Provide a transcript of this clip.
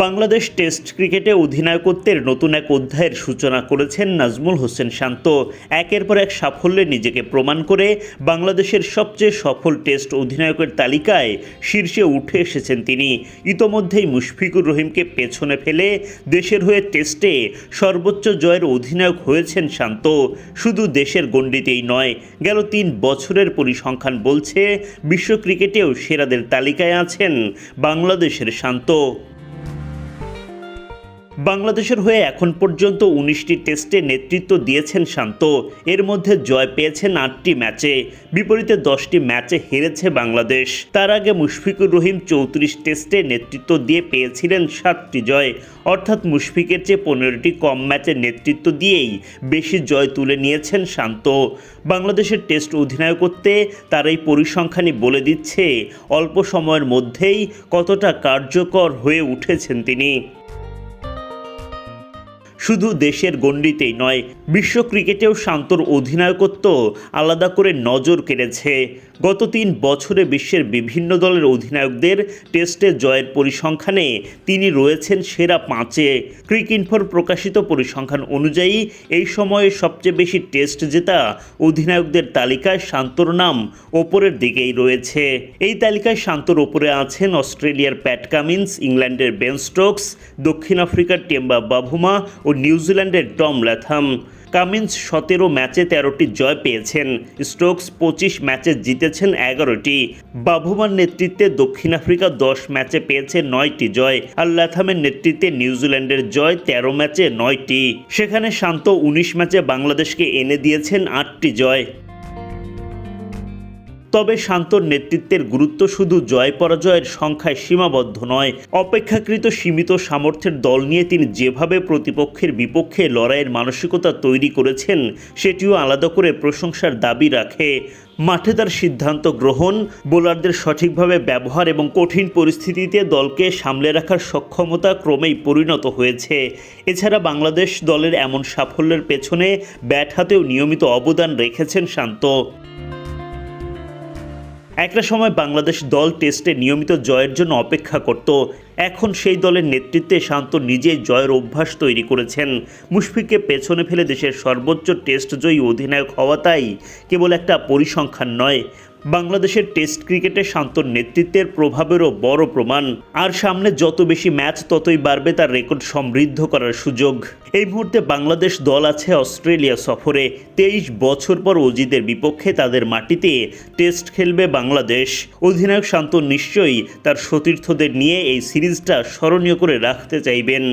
Bangladesh test ক্রিকেটে অধিনায়কত্বের নতুন এক অধ্যায়ের সূচনা করেছেন নাজমুল হোসেন শান্ত। একের পর এক সাফল্যে নিজেকে প্রমাণ করে বাংলাদেশের সবচেয়ে সফল টেস্ট অধিনায়কের তালিকায় শীর্ষে উঠে এসেছেন তিনি। ইতোমধ্যেই মুশফিকুর রহিমকে পেছনে ফেলে দেশের হয়ে টেস্টে সর্বোচ্চ জয়ের অধিনায়ক হয়েছেন শান্ত। শুধু দেশের গণ্ডিতেই নয়, গেল 3 বছরের পরিসংখ্যান বলছে বিশ্ব ক্রিকেটেও সেরাদের তালিকায় আছেন বাংলাদেশের শান্ত। বাংলাদেশের হয়ে এখন পর্যন্ত 19টি টেস্টে নেতৃত্ব দিয়েছেন শান্ত। এর মধ্যে জয় পেয়েছেন 8টি ম্যাচে, বিপরীতে 10টি ম্যাচে হেরেছে বাংলাদেশ। তার আগে মুশফিকুর রহিম 34 টেস্টে নেতৃত্ব দিয়ে পেয়েছিলেন 7টি জয়, অর্থাৎ মুশফিকের চেয়ে 15টি কম ম্যাচে নেতৃত্ব দিয়েই বেশি জয় তুলে নিয়েছেন শান্ত। বাংলাদেশের টেস্ট অধিনায়কত্বে তার এই পরিসংখ্যানই বলে দিচ্ছে অল্প সময়ের মধ্যেই কতটা কার্যকর হয়ে উঠেছেন তিনি। শুধু দেশের গণ্ডিতেই নয়, বিশ্ব ক্রিকেটেও শান্তর অধিনায়কত্ব আলাদা করে নজর কেড়েছে। গত 3 বছরে বিশ্বের বিভিন্ন দলের অধিনায়কদের টেস্টে জয়ের পরিসংখ্যানে তিনি রয়েছেন সেরা 5-এ। ক্রিকইনফোর প্রকাশিত পরিসংখ্যান অনুযায়ী এই সময়ে সবচেয়ে বেশি টেস্ট জেতা অধিনায়কদের তালিকায় শান্তর নাম ওপরের দিকেই রয়েছে। এই তালিকায় শান্তর ওপরে আছেন অস্ট্রেলিয়ার প্যাট কামিন্স, ইংল্যান্ডের বেন স্টোকস, দক্ষিণ আফ্রিকার টেম্বা বাভুমা ও নিউজিল্যান্ডের টম ল্যাথাম। কামিন্স 17 ম্যাচে 13টি জয় পেয়েছেন, স্টোকস 25 ম্যাচে জিতেছেন 11টি। বাভুমার নেতৃত্বে দক্ষিণ আফ্রিকা 10 ম্যাচে পেয়েছে 9টি জয়, আর ল্যাথামের নেতৃত্বে নিউজিল্যান্ডের জয় 13 ম্যাচে 9টি। সেখানে শান্ত 19 ম্যাচে বাংলাদেশকে এনে দিয়েছেন 8টি জয়। তবে শান্তর নেতৃত্বের গুরুত্ব শুধু জয় পরাজয়ের সংখ্যায় সীমাবদ্ধ নয়। অপেক্ষাকৃত সীমিত সামর্থ্যের দল নিয়ে তিনি যেভাবে প্রতিপক্ষের বিপক্ষে লড়াইয়ের মানসিকতা তৈরি করেছেন, সেটিও আলাদা করে প্রশংসার দাবি রাখে। মাঠে তার সিদ্ধান্ত গ্রহণ, বোলারদের সঠিকভাবে ব্যবহার এবং কঠিন পরিস্থিতিতে দলকে সামলে রাখার সক্ষমতা ক্রমেই পরিণত হয়েছে। এছাড়া বাংলাদেশ দলের এমন সাফল্যের পেছনে ব্যাট হাতেও নিয়মিত অবদান রেখেছেন শান্ত। একটা সময় বাংলাদেশ দল টেস্টে নিয়মিত জয়ের জন্য অপেক্ষা করত। এখন সেই দলের নেতৃত্বে শান্ত নিজেই জয়ের অভ্যাস তৈরি করেছেন। মুশফিককে পেছনে ফেলে দেশের সর্বোচ্চ টেস্ট জয়ী অধিনায়ক হওয়া তাই কেবল একটা পরিসংখ্যান নয়, বাংলাদেশের টেস্ট ক্রিকেটে শান্তর নেতৃত্বের প্রভাবেরও বড় প্রমাণ। আর সামনে যত বেশি ম্যাচ ততই বাড়বে তার রেকর্ড সমৃদ্ধ করার সুযোগ। এই মুহূর্তে বাংলাদেশ দল আছে অস্ট্রেলিয়া সফরে। 23 বছর পর অজিদের বিপক্ষে তাদের মাটিতে টেস্ট খেলবে বাংলাদেশ। অধিনায়ক শান্ত নিশ্চয়ই তার সতীর্থদের নিয়ে এই সিরিজটা স্মরণীয় করে রাখতে চাইবেন।